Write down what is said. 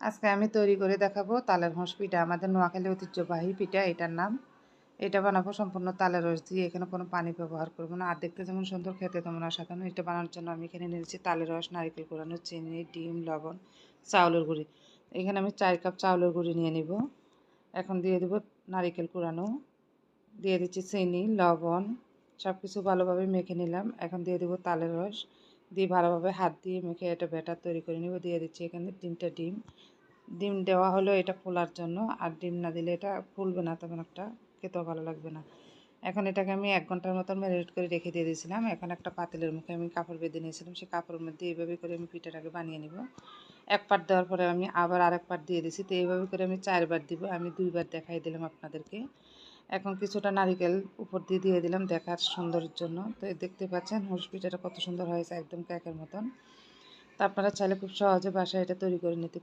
আজকে আমি তৈরি করে দেখাবো তালের হোঁস পিঠা। আমাদের নোয়াখালী ঐতিহ্যবাহী পিঠা, এটার নাম। এটা বানাবো সম্পূর্ণ তালের রস দিয়ে, এখানে কোনো পানি ব্যবহার করবো না। আর দেখতে যেমন সুন্দর, খেতে তেমন অসাধারণ। এটা বানানোর জন্য আমি এখানে নিয়েছি তালের রস, নারিকেল কোরানো, চিনি, ডিম, লবণ, চাউলের গুঁড়ি। এখানে আমি 4 কাপ চাউলের গুঁড়ি নিয়ে নিব। এখন দিয়ে দেব নারিকেল কোরানো, দিয়ে দিচ্ছি চিনি, লবণ, সব কিছু ভালোভাবে মেখে নিলাম। এখন দিয়ে দেবো তালের রস, দিয়ে ভালোভাবে হাত দিয়ে মেখে এটা ব্যাটার তৈরি করে নেব। দিয়ে দিচ্ছি এখানে 3টা ডিম। ডিম দেওয়া হলো এটা ফোলার জন্য, আর ডিম না দিলে এটা ফুলবে না, তেমন একটা খেতেও ভালো লাগবে না। এখন এটাকে আমি 1 ঘন্টার মতন ম্যারিনেট করে রেখে দিয়ে দিয়েছিলাম। এখন একটা পাতিলের মুখে আমি কাপড় বেঁধে নিয়েছিলাম, সেই কাপড়ের মধ্যে এইভাবে করে আমি পিঠাটাকে বানিয়ে নিব। এক পাট দেওয়ার পরে আমি আবার আরেক পাট দিয়ে দিয়েছি। তো এইভাবে করে আমি 4বার দিব, আমি 2বার দেখাই দিলাম আপনাদেরকে। এখন কিছুটা নারিকেল উপর দিয়ে দিয়ে দিলাম দেখার সুন্দরের জন্য। তো দেখতে পাচ্ছেন হোঁস পিঠাটা কত সুন্দর হয়েছে, একদম কেকের মতন। তো আপনারা চাইলে খুব সহজে বাসায় এটা তৈরি করে নিতে